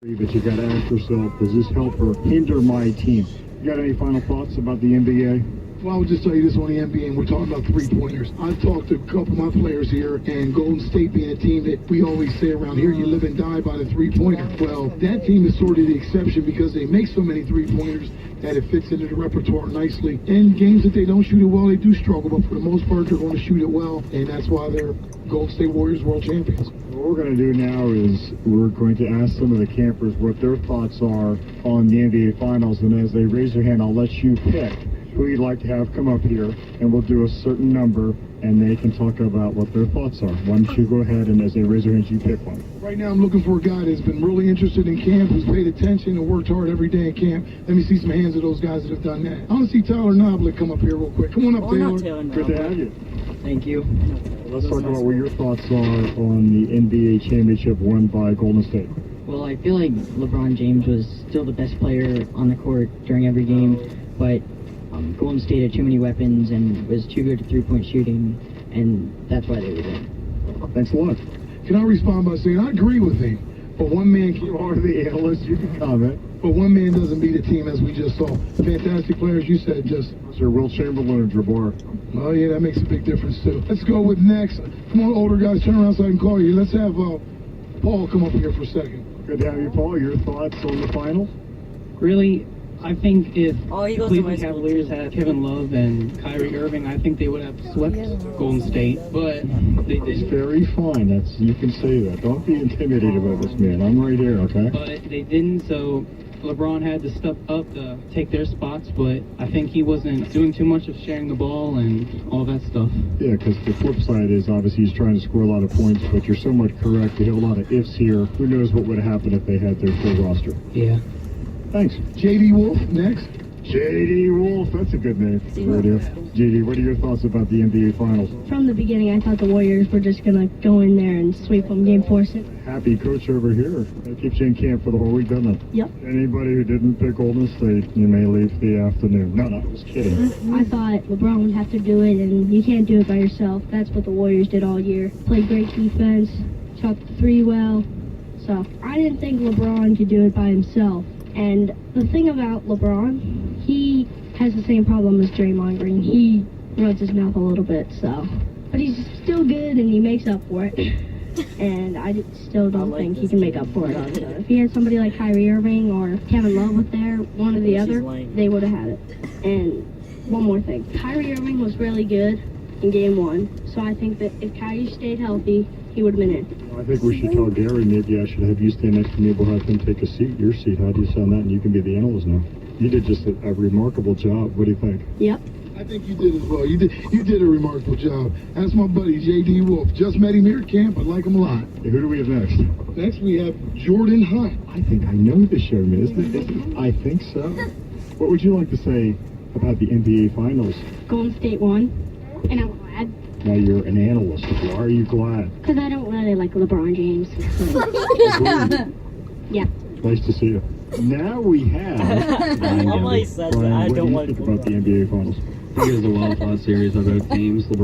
That you got to ask yourself, does this help or hinder my team? You got any final thoughts about the NBA? Well, I would just tell you this on the NBA, and we're talking about three-pointers. I've talked to a couple of my players here, and Golden State being a team that we always say around here, you live and die by the three-pointer. Well, that team is sort of the exception because they make so many three-pointers that it fits into the repertoire nicely. In games that they don't shoot it well, they do struggle, but for the most part, they're going to shoot it well, and that's why they're Golden State Warriors world champions. What we're going to do now is we're going to ask some of the campers what their thoughts are on the NBA Finals, and as they raise their hand, I'll let you pick who you'd like to have come up here, and we'll do a certain number, and they can talk about what their thoughts are. Why don't you go ahead, and as they raise their hands, you pick one. Right now, I'm looking for a guy that's been really interested in camp, who's paid attention and worked hard every day in camp. Let me see some hands of those guys that have done that. I want to see Tyler Knoblet come up here real quick. Come on up, Taylor. Good to have you. Thank you. Let's talk about what your thoughts are on the NBA championship won by Golden State. Well, I feel like LeBron James was still the best player on the court during every game, but Golden State had too many weapons and was too good at three-point shooting, and that's why they were there. Thanks a lot. Can I respond by saying I agree with him, but one man You are the analyst. You can comment. but one man doesn't beat a team, as we just saw. Fantastic players, you said, just. Sir Will Chamberlain and Jabbar. Oh yeah, that makes a big difference too. Let's go with next. Come on, older guys, turn around so I can call you. Let's have Paul come up here for a second. Good to have you, Paul. Your thoughts on the finals? Really, I think if he goes to my Cleveland school Cavaliers had Kevin Love and Kyrie Irving, I think they would have swept Golden State. But they It's didn't. very fine. You can say that. Don't be intimidated by this man. I'm right here, okay? But they didn't. So LeBron had to step up to take their spots. But I think he wasn't doing too much of sharing the ball and all that stuff. Yeah, because the flip side is obviously he's trying to score a lot of points, but you're somewhat correct. You have a lot of ifs here. Who knows what would happen if they had their full roster? Yeah. Thanks. J.D. Wolf, next. J.D. Wolf, that's a good name. Radio. J.D., what are your thoughts about the NBA Finals? From the beginning, I thought the Warriors were just going to go in there and sweep them game 4. Happy coach over here. That keeps you in camp for the whole week, doesn't it? Yep. Anybody who didn't pick Golden State, you may leave the afternoon. No, I was kidding. I thought LeBron would have to do it, and you can't do it by yourself. That's what the Warriors did all year. Played great defense, shot the three well. So I didn't think LeBron could do it by himself. And the thing about LeBron, he has the same problem as Draymond Green. He runs his mouth a little bit, so. But he's still good, and he makes up for it. And I still don't think he can make up for it. So if he had somebody like Kyrie Irving or Kevin Love with there, one or the other, they would have had it. And one more thing. Kyrie Irving was really good in Game 1, so I think that if Kyrie stayed healthy, he would have been in. I think we should tell Gary maybe I should have you stand next to me. We'll have him take a seat, your seat. How do you sound that? And you can be the analyst now. You did just a remarkable job. What do you think? Yep. I think you did as well. You did a remarkable job. That's my buddy, J.D. Wolf. Just met him here at camp. I like him a lot. Hey, who do we have next? Next, we have Jordan Hunt. I think I know this young man. Isn't it? I think so. What would you like to say about the NBA Finals? Golden State won, and I'm glad. Now you're an analyst. Why are you glad? Because I don't really like LeBron James. Yeah. Nice to see you. Now we have. Nobody says that. I Brian, don't what like do you think about the NBA Finals? I think it was a well-thought series of both teams. LeBron